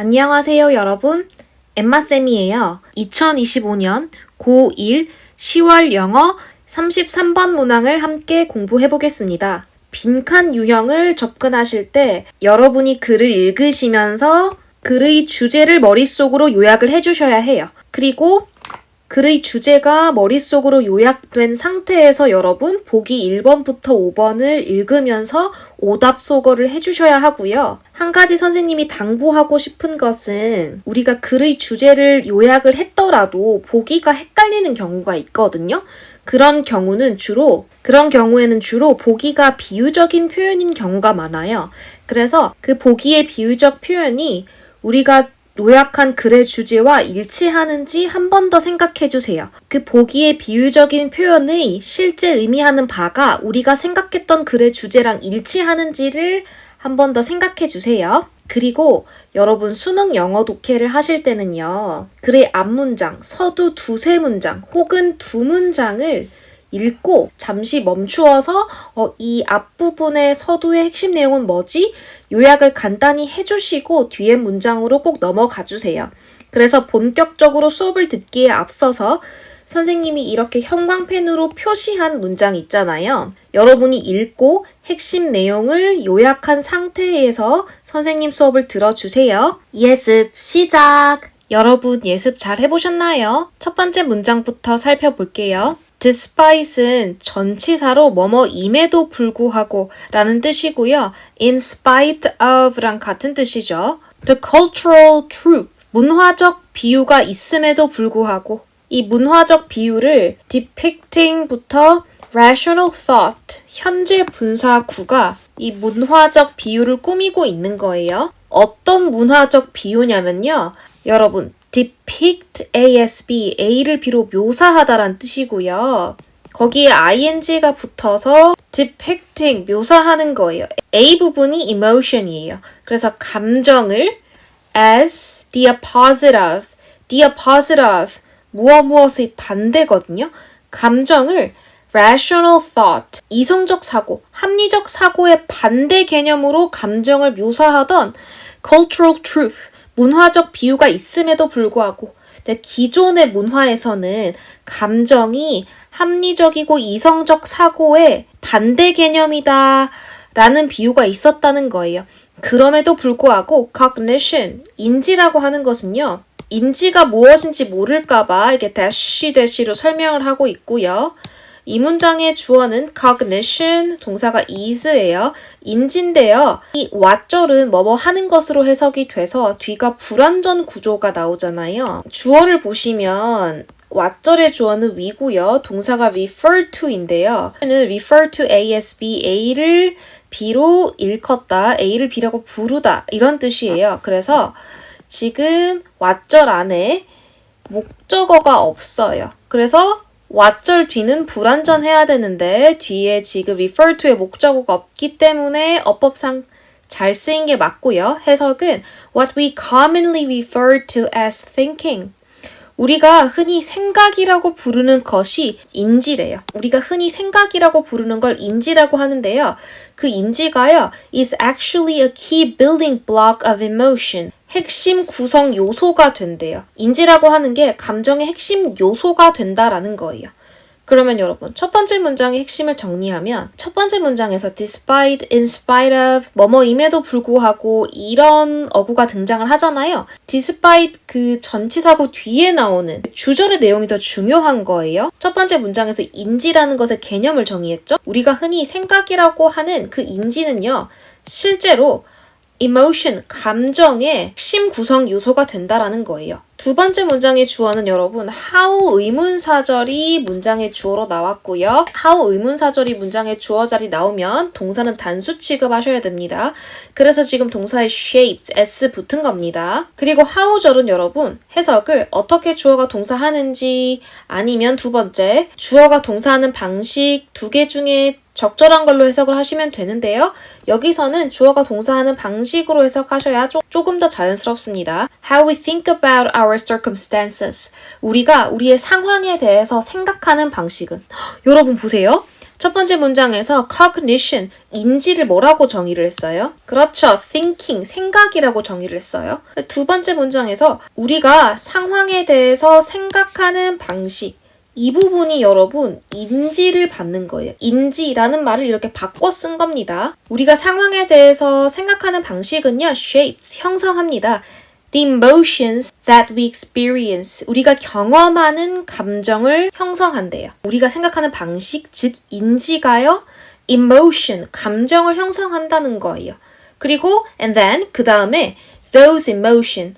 안녕하세요, 여러분. 엠마쌤이에요. 2025년 고1 10월 영어 33번 문항을 함께 공부해 보겠습니다. 빈칸 유형을 접근하실 때 여러분이 글을 읽으시면서 글의 주제를 머릿속으로 요약을 해주셔야 해요. 그리고 글의 주제가 머릿속으로 요약된 상태에서 여러분 보기 1번부터 5번을 읽으면서 오답 소거를 해주셔야 하고요. 한 가지 선생님이 당부하고 싶은 것은 우리가 글의 주제를 요약을 했더라도 보기가 헷갈리는 경우가 있거든요. 그런 경우에는 주로 보기가 비유적인 표현인 경우가 많아요. 그래서 그 보기의 비유적 표현이 우리가 요약한 글의 주제와 일치하는지 한 번 더 생각해 주세요. 그 보기의 비유적인 표현의 실제 의미하는 바가 우리가 생각했던 글의 주제랑 일치하는지를 한 번 더 생각해 주세요. 그리고 여러분 수능 영어 독해를 하실 때는요. 글의 앞문장, 서두 두세 문장 혹은 두 문장을 읽고 잠시 멈추어서 이 앞부분의 서두의 핵심 내용은 뭐지? 요약을 간단히 해주시고 뒤에 문장으로 꼭 넘어가 주세요. 그래서 본격적으로 수업을 듣기에 앞서서 선생님이 이렇게 형광펜으로 표시한 문장 있잖아요. 여러분이 읽고 핵심 내용을 요약한 상태에서 선생님 수업을 들어주세요. 예습 시작! 여러분 예습 잘 해보셨나요? 첫 번째 문장부터 살펴볼게요. Despite은 전치사로 뭐뭐임에도 불구하고 라는 뜻이고요. In spite of랑 같은 뜻이죠. The cultural truth, 문화적 비유가 있음에도 불구하고 이 문화적 비유를 depicting부터 rational thought, 현재 분사구가 이 문화적 비유를 꾸미고 있는 거예요. 어떤 문화적 비유냐면요. 여러분 depict ASB, A를 B로 묘사하다란 뜻이고요. 거기에 ing가 붙어서 depicting, 묘사하는 거예요. A 부분이 emotion이에요. 그래서 감정을 as the opposite of, 무엇의 반대거든요. 감정을 rational thought, 이성적 사고, 합리적 사고의 반대 개념으로 감정을 묘사하던 cultural truth, 문화적 비유가 있음에도 불구하고 기존의 문화에서는 감정이 합리적이고 이성적 사고의 반대 개념이다 라는 비유가 있었다는 거예요. 그럼에도 불구하고 cognition, 인지라고 하는 것은요. 인지가 무엇인지 모를까봐 이렇게 대시로 설명을 하고 있고요. 이 문장의 주어는 cognition, 동사가 is예요. 인지인데요. 이 what절은 뭐뭐 하는 것으로 해석이 돼서 뒤가 불완전 구조가 나오잖아요. 주어를 보시면 what절의 주어는 we고요. 동사가 refer to인데요. refer to ASB, A를 B로 일컫다, A를 B라고 부르다 이런 뜻이에요. 그래서 지금 what절 안에 목적어가 없어요. 그래서 what절 뒤는 불완전해야 되는데 뒤에 지금 refer to의 목적어가 없기 때문에 어법상 잘 쓰인 게 맞고요. 해석은 what we commonly refer to as thinking. 우리가 흔히 생각이라고 부르는 것이 인지래요. 우리가 흔히 생각이라고 부르는 걸 인지라고 하는데요. 그 인지가요, is actually a key building block of emotion. 핵심 구성 요소가 된대요. 인지라고 하는 게 감정의 핵심 요소가 된다라는 거예요. 그러면 여러분 첫 번째 문장의 핵심을 정리하면 첫 번째 문장에서 despite, in spite of, 뭐뭐임에도 불구하고 이런 어구가 등장을 하잖아요. despite 그 전치사구 뒤에 나오는 주절의 내용이 더 중요한 거예요. 첫 번째 문장에서 인지라는 것의 개념을 정의했죠. 우리가 흔히 생각이라고 하는 그 인지는요. 실제로 emotion, 감정의 핵심 구성 요소가 된다라는 거예요. 두 번째 문장의 주어는 여러분 how 의문사절이 문장의 주어로 나왔고요. how 의문사절이 문장의 주어 자리 나오면 동사는 단수 취급하셔야 됩니다. 그래서 지금 동사에 shaped, s 붙은 겁니다. 그리고 how절은 여러분 해석을 어떻게 주어가 동사하는지 아니면 두 번째 주어가 동사하는 방식 두 개 중에 적절한 걸로 해석을 하시면 되는데요. 여기서는 주어가 동사하는 방식으로 해석하셔야 조금 더 자연스럽습니다. How we think about our circumstances. 우리가 우리의 상황에 대해서 생각하는 방식은 여러분 보세요. 첫 번째 문장에서 cognition, 인지를 뭐라고 정의를 했어요? 그렇죠. thinking, 생각이라고 정의를 했어요. 두 번째 문장에서 우리가 상황에 대해서 생각하는 방식, 이 부분이 여러분 인지를 받는 거예요. 인지라는 말을 이렇게 바꿔 쓴 겁니다. 우리가 상황에 대해서 생각하는 방식은요, shapes, 형성합니다. The emotions that we experience. 우리가 경험하는 감정을 형성한대요. 우리가 생각하는 방식, 즉 인지가요, emotion, 감정을 형성한다는 거예요. 그리고 and then 그 다음에 those emotion.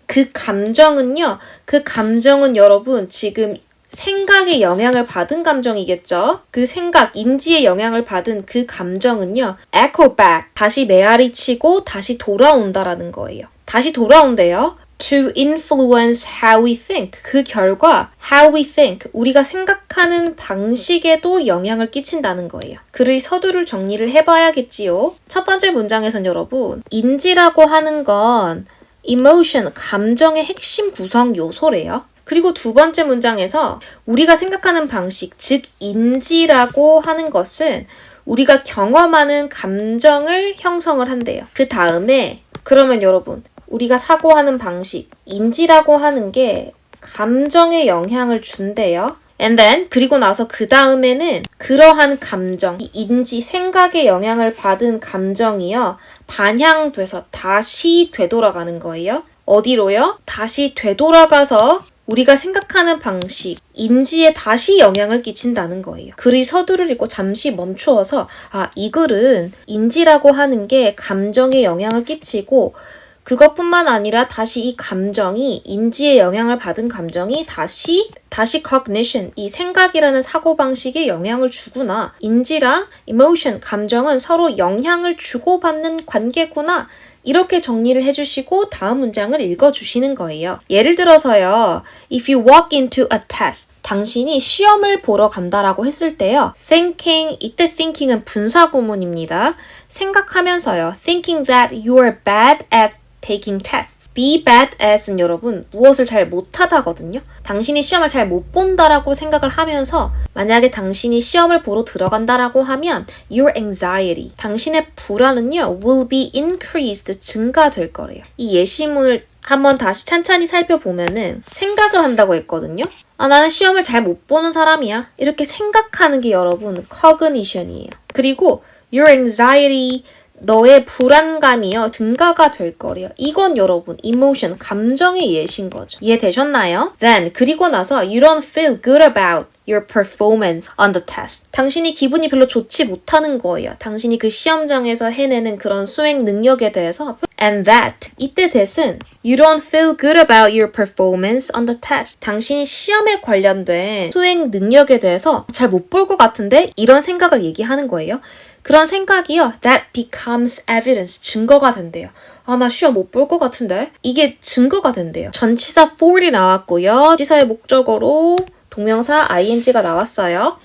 그 감정은요, 그 감정은 여러분 지금 생각의 영향을 받은 감정이겠죠? 그 생각, 인지의 영향을 받은 그 감정은요, echo back, 다시 메아리 치고 다시 돌아온다라는 거예요. 다시 돌아온대요. To influence how we think. 그 결과 how we think, 우리가 생각하는 방식에도 영향을 끼친다는 거예요. 글의 서두를 정리를 해봐야겠지요. 첫 번째 문장에선 여러분, 인지라고 하는 건 emotion, 감정의 핵심 구성 요소래요. 그리고 두 번째 문장에서 우리가 생각하는 방식, 즉 인지라고 하는 것은 우리가 경험하는 감정을 형성을 한대요. 그 다음에 그러면 여러분, 우리가 사고하는 방식, 인지라고 하는 게 감정에 영향을 준대요. And then 그리고 나서 그 다음에는 그러한 감정, 이 인지, 생각에 영향을 받은 감정이요, 반향돼서 다시 되돌아가는 거예요. 어디로요? 다시 되돌아가서 우리가 생각하는 방식, 인지에 다시 영향을 끼친다는 거예요. 글의 서두를 읽고 잠시 멈추어서 이 글은 인지라고 하는 게 감정에 영향을 끼치고 그것뿐만 아니라 다시 이 감정이, 인지에 영향을 받은 감정이 다시 cognition, 이 생각이라는 사고방식에 영향을 주구나. 인지랑 emotion, 감정은 서로 영향을 주고받는 관계구나. 이렇게 정리를 해주시고 다음 문장을 읽어주시는 거예요. 예를 들어서요. If you walk into a test, 당신이 시험을 보러 간다라고 했을 때요. Thinking, 이때 thinking은 분사구문입니다. 생각하면서요. Thinking that you are bad at taking tests. Be bad at은 여러분 무엇을 잘 못하다거든요. 당신이 시험을 잘 못 본다라고 생각을 하면서 만약에 당신이 시험을 보러 들어간다라고 하면 your anxiety, 당신의 불안은요 will be increased, 증가될 거래요. 이 예시문을 한번 다시 찬찬히 살펴보면은 생각을 한다고 했거든요. 나는 시험을 잘 못 보는 사람이야. 이렇게 생각하는 게 여러분 cognition이에요. 그리고 your anxiety, 너의 불안감이요 증가가 될 거래요. 이건 여러분 emotion, 감정의 예신 거죠. 이해되셨나요? Then 그리고 나서 you don't feel good about your performance on the test. 당신이 기분이 별로 좋지 못하는 거예요. 당신이 그 시험장에서 해내는 그런 수행 능력에 대해서. And that, 이때 that은 you don't feel good about your performance on the test. 당신이 시험에 관련된 수행 능력에 대해서 잘 못 볼 것 같은데 이런 생각을 얘기하는 거예요. 그런 생각이요. That becomes evidence. 증거가 된대요. 나 시험 못 볼 것 같은데? 이게 증거가 된대요. 전치사 for이 나왔고요. 지사의 목적어로 동명사 ing가 나왔어요.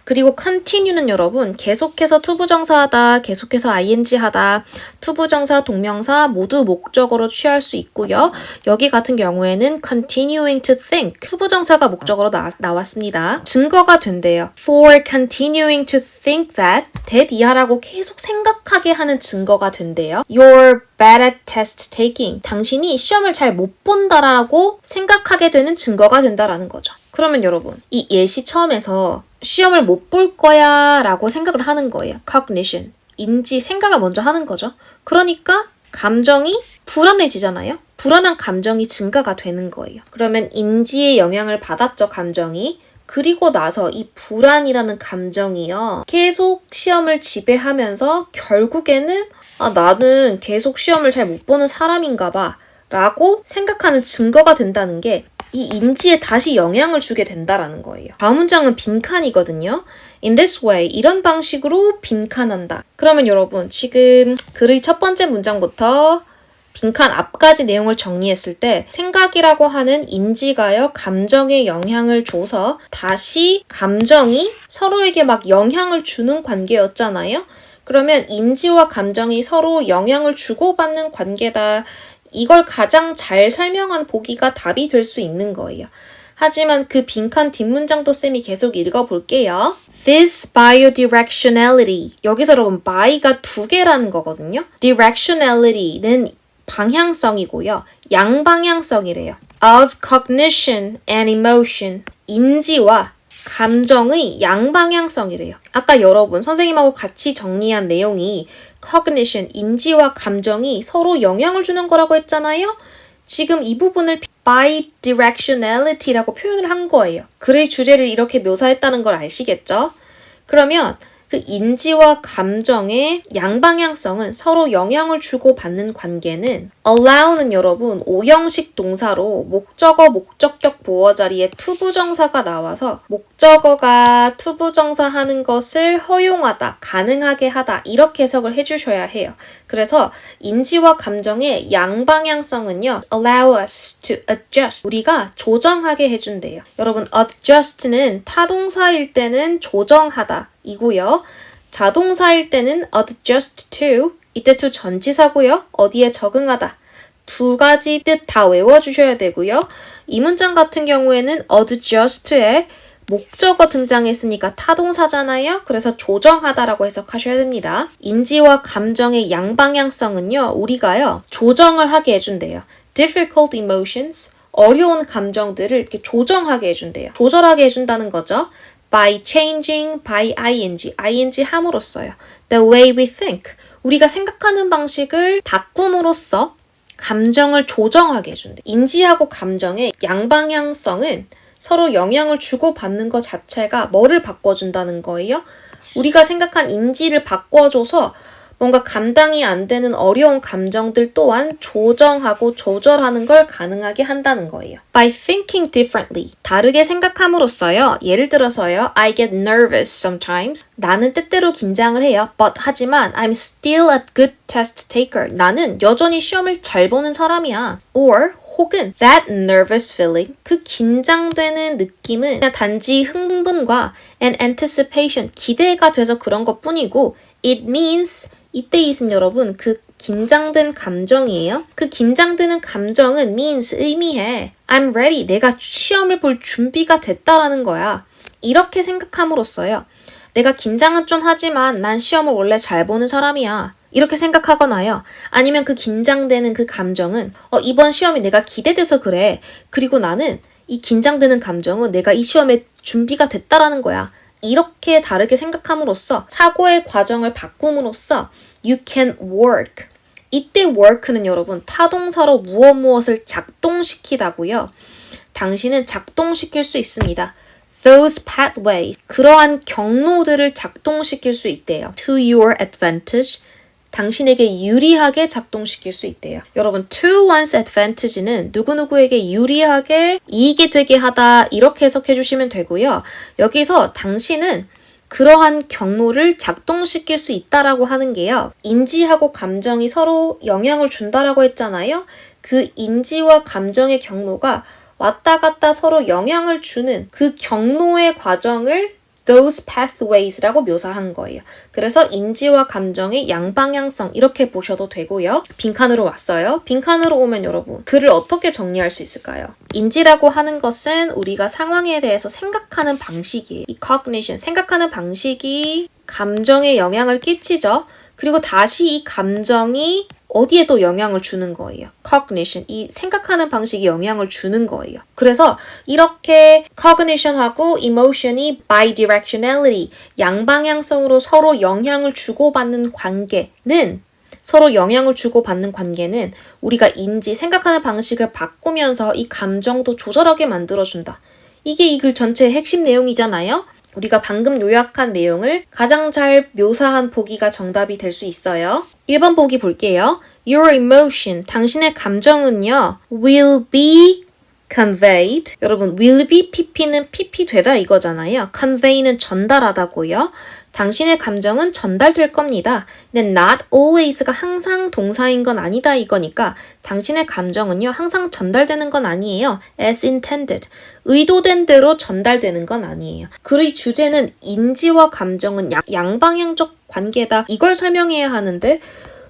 그리고 continue는 여러분 계속해서 투부정사하다, 계속해서 ing 하다, 투부정사, 동명사 모두 목적어로 취할 수 있고요. 여기 같은 경우에는 continuing to think, 투부정사가 목적어로 나왔습니다. 증거가 된대요. For continuing to think that 이하라고 계속 생각하게 하는 증거가 된대요. You're bad at test taking. 당신이 시험을 잘 못 본다라고 생각하게 되는 증거가 된다라는 거죠. 그러면 여러분, 이 예시 처음에서 시험을 못 볼 거야 라고 생각을 하는 거예요. cognition, 인지, 생각을 먼저 하는 거죠. 그러니까 감정이 불안해지잖아요. 불안한 감정이 증가가 되는 거예요. 그러면 인지의 영향을 받았죠, 감정이. 그리고 나서 이 불안이라는 감정이요. 계속 시험을 지배하면서 결국에는 나는 계속 시험을 잘 못 보는 사람인가 봐 라고 생각하는 증거가 된다는 게 이 인지에 다시 영향을 주게 된다라는 거예요. 다음 문장은 빈칸이거든요. In this way, 이런 방식으로 빈칸한다. 그러면 여러분, 지금 글의 첫 번째 문장부터 빈칸 앞까지 내용을 정리했을 때 생각이라고 하는 인지가요, 감정에 영향을 줘서 다시 감정이 서로에게 막 영향을 주는 관계였잖아요. 그러면 인지와 감정이 서로 영향을 주고받는 관계다. 이걸 가장 잘 설명한 보기가 답이 될 수 있는 거예요. 하지만 그 빈칸 뒷문장도 쌤이 계속 읽어볼게요. This bidirectionality. 여기서 여러분 by가 두 개라는 거거든요. Directionality는 방향성이고요. 양방향성이래요. Of cognition and emotion. 인지와 감정의 양방향성이래요. 아까 여러분 선생님하고 같이 정리한 내용이 cognition, 인지와 감정이 서로 영향을 주는 거라고 했잖아요. 지금 이 부분을 bidirectionality라고 표현을 한 거예요. 글의 주제를 이렇게 묘사했다는 걸 아시겠죠? 그러면 그 인지와 감정의 양방향성은 서로 영향을 주고받는 관계는 allow는 여러분 오형식 동사로 목적어, 목적격, 보어 자리에 투부정사가 나와서 목적어가 투부정사 하는 것을 허용하다, 가능하게 하다 이렇게 해석을 해주셔야 해요. 그래서 인지와 감정의 양방향성은요. allow us to adjust. 우리가 조정하게 해준대요. 여러분 adjust는 타동사일 때는 조정하다 이고요. 자동사일 때는 adjust to, 이때 to 전치사고요. 어디에 적응하다. 두 가지 뜻 다 외워주셔야 되고요. 이 문장 같은 경우에는 adjust에 목적어 등장했으니까 타동사잖아요. 그래서 조정하다라고 해석하셔야 됩니다. 인지와 감정의 양방향성은요. 우리가요. 조정을 하게 해준대요. difficult emotions, 어려운 감정들을 이렇게 조정하게 해준대요. 조절하게 해준다는 거죠. by changing, by ing 함으로써요. The way we think, 우리가 생각하는 방식을 바꿈으로써 감정을 조정하게 해준대. 인지하고 감정의 양방향성은 서로 영향을 주고받는 것 자체가 뭐를 바꿔준다는 거예요? 우리가 생각한 인지를 바꿔줘서 뭔가 감당이 안 되는 어려운 감정들 또한 조정하고 조절하는 걸 가능하게 한다는 거예요. By thinking differently, 다르게 생각함으로써요. 예를 들어서요. I get nervous sometimes. 나는 때때로 긴장을 해요. But 하지만 I'm still a good test taker. 나는 여전히 시험을 잘 보는 사람이야. Or 혹은 that nervous feeling, 그 긴장되는 느낌은 그냥 단지 흥분과 and anticipation, 기대가 돼서 그런 것뿐이고 it means, 이때 it은 여러분 그 긴장된 감정이에요. 그 긴장되는 감정은 means, 의미해 I'm ready, 내가 시험을 볼 준비가 됐다라는 거야. 이렇게 생각함으로써요. 내가 긴장은 좀 하지만 난 시험을 원래 잘 보는 사람이야. 이렇게 생각하거나요. 아니면 그 긴장되는 그 감정은 이번 시험이 내가 기대돼서 그래. 그리고 나는 이 긴장되는 감정은 내가 이 시험에 준비가 됐다라는 거야. 이렇게 다르게 생각함으로써 사고의 과정을 바꿈으로써 you can work. 이때 work는 여러분 타동사로 무엇을 작동시키다고요. 당신은 작동시킬 수 있습니다. Those pathways, 그러한 경로들을 작동시킬 수 있대요. To your advantage, 당신에게 유리하게 작동시킬 수 있대요. 여러분, to one's advantage는 누구누구에게 유리하게 이익이 되게 하다 이렇게 해석해 주시면 되고요. 여기서 당신은 그러한 경로를 작동시킬 수 있다라고 하는 게요. 인지하고 감정이 서로 영향을 준다라고 했잖아요. 그 인지와 감정의 경로가 왔다 갔다 서로 영향을 주는 그 경로의 과정을 those pathways라고 묘사한 거예요. 그래서 인지와 감정의 양방향성 이렇게 보셔도 되고요. 빈칸으로 왔어요. 빈칸으로 오면 여러분 글을 어떻게 정리할 수 있을까요? 인지라고 하는 것은 우리가 상황에 대해서 생각하는 방식이에요. 이 cognition, 생각하는 방식이 감정에 영향을 끼치죠. 그리고 다시 이 감정이 어디에도 영향을 주는 거예요. cognition, 이 생각하는 방식이 영향을 주는 거예요. 그래서 이렇게 cognition하고 emotion이 bidirectionality, 양방향성으로 서로 영향을 주고받는 관계는 서로 영향을 주고받는 관계는 우리가 인지, 생각하는 방식을 바꾸면서 이 감정도 조절하게 만들어준다. 이게 이 글 전체의 핵심 내용이잖아요. 우리가 방금 요약한 내용을 가장 잘 묘사한 보기가 정답이 될 수 있어요. 1번 보기 볼게요. Your emotion, 당신의 감정은요, will be conveyed. 여러분, will be pp는 pp 되다 이거잖아요. convey는 전달하다고요. 당신의 감정은 전달될 겁니다. 근데 not always가 항상 동사인 건 아니다 이거니까 당신의 감정은요 항상 전달되는 건 아니에요. as intended. 의도된 대로 전달되는 건 아니에요. 글의 주제는 인지와 감정은 양방향적 관계다. 이걸 설명해야 하는데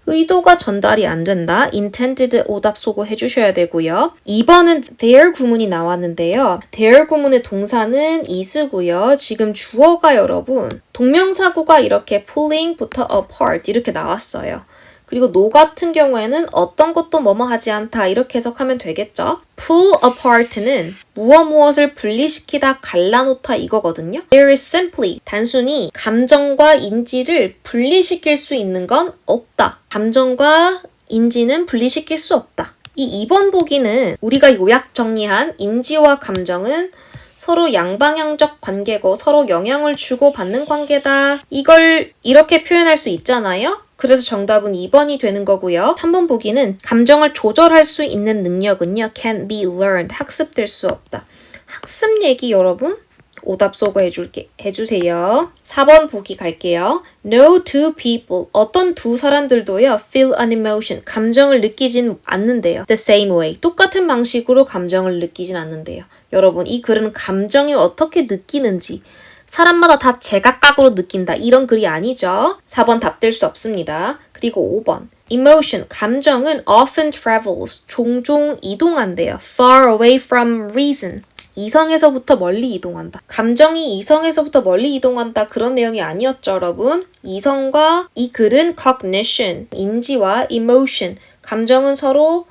의도가 전달이 안 된다. intended 오답 소거 해주셔야 되고요. 2번은 their 구문이 나왔는데요. their 구문의 동사는 is고요. 지금 주어가 여러분 동명사구가 이렇게 pulling부터 apart 이렇게 나왔어요. 그리고 no 같은 경우에는 어떤 것도 뭐뭐 하지 않다 이렇게 해석하면 되겠죠. pull apart는 무엇을 분리시키다 갈라놓다 이거거든요. There is simply 단순히 감정과 인지를 분리시킬 수 있는 건 없다. 감정과 인지는 분리시킬 수 없다. 이 2번 보기는 우리가 요약 정리한 인지와 감정은 서로 양방향적 관계고 서로 영향을 주고받는 관계다. 이걸 이렇게 표현할 수 있잖아요. 그래서 정답은 2번이 되는 거고요. 3번 보기는 감정을 조절할 수 있는 능력은요. can be learned. 학습될 수 없다. 학습 얘기 여러분 오답 소거 해주세요. 4번 보기 갈게요. No two people. 어떤 두 사람들도요. feel an emotion. 감정을 느끼진 않는데요. The same way. 똑같은 방식으로 감정을 느끼진 않는데요. 여러분 이 글은 감정이 어떻게 느끼는지 사람마다 다 제각각으로 느낀다. 이런 글이 아니죠. 4번 답될 수 없습니다. 그리고 5번. Emotion, 감정은 often travels, 종종 이동한대요. Far away from reason. 이성에서부터 멀리 이동한다. 감정이 이성에서부터 멀리 이동한다. 그런 내용이 아니었죠, 여러분. 이성과 이 글은 cognition, 인지와 emotion, 감정은 서로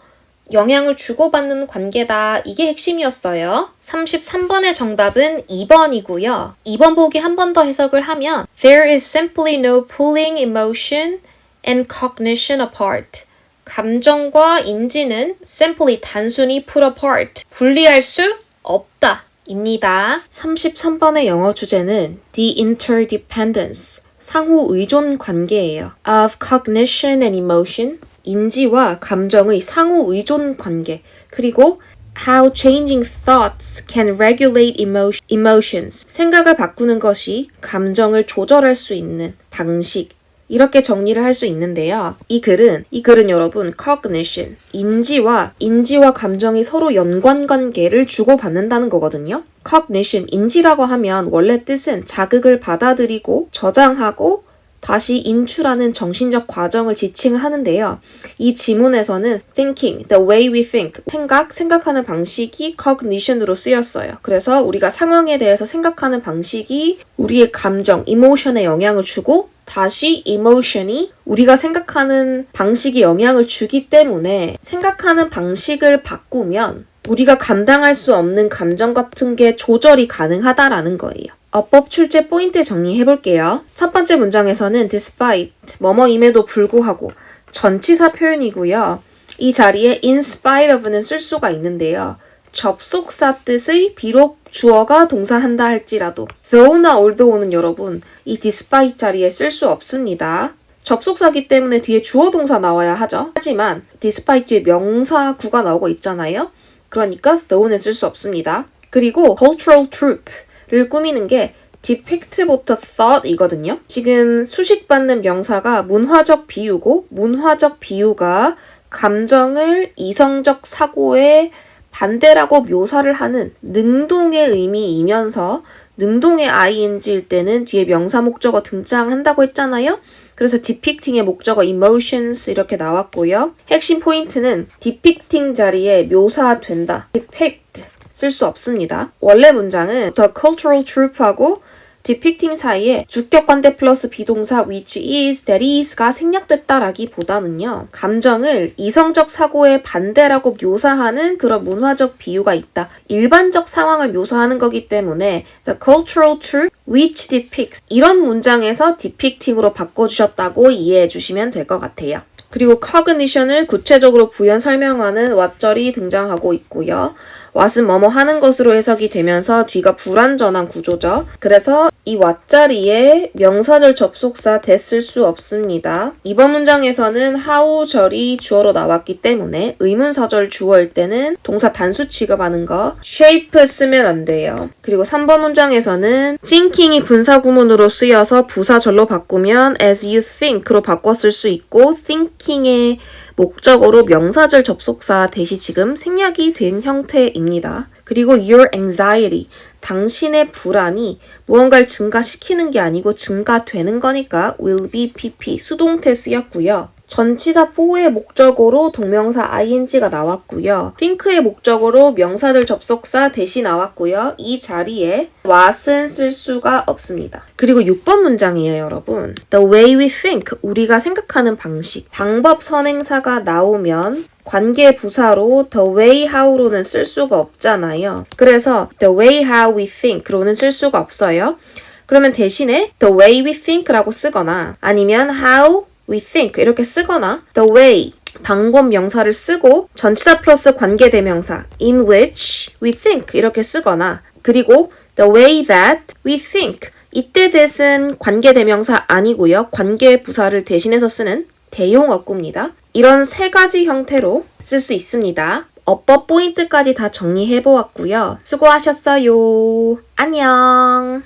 영향을 주고받는 관계다. 이게 핵심이었어요. 33번의 정답은 2번이고요. 2번 보기 한 번 더 해석을 하면 There is simply no pulling emotion and cognition apart. 감정과 인지는 simply 단순히 put apart. 분리할 수 없다. 입니다. 33번의 영어 주제는 The interdependence. 상호 의존 관계예요. Of cognition and emotion. 인지와 감정의 상호 의존 관계, 그리고 how changing thoughts can regulate emotions. 생각을 바꾸는 것이 감정을 조절할 수 있는 방식. 이렇게 정리를 할 수 있는데요. 이 글은 여러분 cognition, 인지와 감정이 서로 연관관계를 주고받는다는 거거든요. cognition, 인지라고 하면 원래 뜻은 자극을 받아들이고 저장하고 다시 인출하는 정신적 과정을 지칭을 하는데요. 이 지문에서는 thinking, the way we think, 생각하는 방식이 cognition으로 쓰였어요. 그래서 우리가 상황에 대해서 생각하는 방식이 우리의 감정, emotion에 영향을 주고 다시 emotion이 우리가 생각하는 방식에 영향을 주기 때문에 생각하는 방식을 바꾸면 우리가 감당할 수 없는 감정 같은 게 조절이 가능하다라는 거예요. 어법 출제 포인트 정리해볼게요. 첫 번째 문장에서는 despite, 뭐뭐임에도 불구하고 전치사 표현이고요. 이 자리에 in spite of는 쓸 수가 있는데요. 접속사 뜻의 비록 주어가 동사한다 할지라도 though나 although는 여러분 이 despite 자리에 쓸 수 없습니다. 접속사기 때문에 뒤에 주어 동사 나와야 하죠. 하지만 despite 뒤에 명사구가 나오고 있잖아요. 그러니까 though는 쓸 수 없습니다. 그리고 cultural truth를 꾸미는 게 depict부터 thought이거든요. 지금 수식받는 명사가 문화적 비유고 문화적 비유가 감정을 이성적 사고의 반대라고 묘사를 하는 능동의 의미이면서 능동의 ing일 때는 뒤에 명사 목적어 등장한다고 했잖아요. 그래서 depicting의 목적어 emotions 이렇게 나왔고요. 핵심 포인트는 depicting 자리에 묘사된다. depict 쓸 수 없습니다. 원래 문장은 the cultural truth하고 depicting 사이에 주격 관대 플러스 비동사 which is, that is가 생략됐다라기보다는요. 감정을 이성적 사고의 반대라고 묘사하는 그런 문화적 비유가 있다. 일반적 상황을 묘사하는 거기 때문에 the cultural truth which depicts 이런 문장에서 depicting으로 바꿔주셨다고 이해해 주시면 될 것 같아요. 그리고 cognition을 구체적으로 부연 설명하는 what절이 등장하고 있고요. what은 뭐뭐 하는 것으로 해석이 되면서 뒤가 불완전한 구조죠. 그래서 이 what 자리에 명사절 접속사 됐을 수 없습니다. 이번 문장에서는 how절이 주어로 나왔기 때문에 의문사절 주어일 때는 동사 단수 취급하는 거 shape 쓰면 안 돼요. 그리고 3번 문장에서는 thinking이 분사구문으로 쓰여서 부사절로 바꾸면 as you think로 바꿨을 수 있고 thinking의 목적어로 명사절 접속사 대시 지금 생략이 된 형태입니다. 그리고 your anxiety, 당신의 불안이 무언가를 증가시키는 게 아니고 증가되는 거니까 will be pp 수동태 쓰였고요. 전치사 for의 목적어로 동명사 ing가 나왔고요. think의 목적어로 명사들 접속사 대시 나왔고요. 이 자리에 what은 쓸 수가 없습니다. 그리고 6번 문장이에요, 여러분. The way we think, 우리가 생각하는 방식. 방법 선행사가 나오면 관계 부사로 the way how로는 쓸 수가 없잖아요. 그래서 the way how we think로는 쓸 수가 없어요. 그러면 대신에 the way we think라고 쓰거나 아니면 how we think 이렇게 쓰거나 the way 방법 명사를 쓰고 전치사 플러스 관계 대명사 in which we think 이렇게 쓰거나 그리고 the way that we think 이때 that은 관계 대명사 아니고요. 관계 부사를 대신해서 쓰는 대용어구입니다. 이런 세 가지 형태로 쓸 수 있습니다. 어법 포인트까지 다 정리해보았고요. 수고하셨어요. 안녕.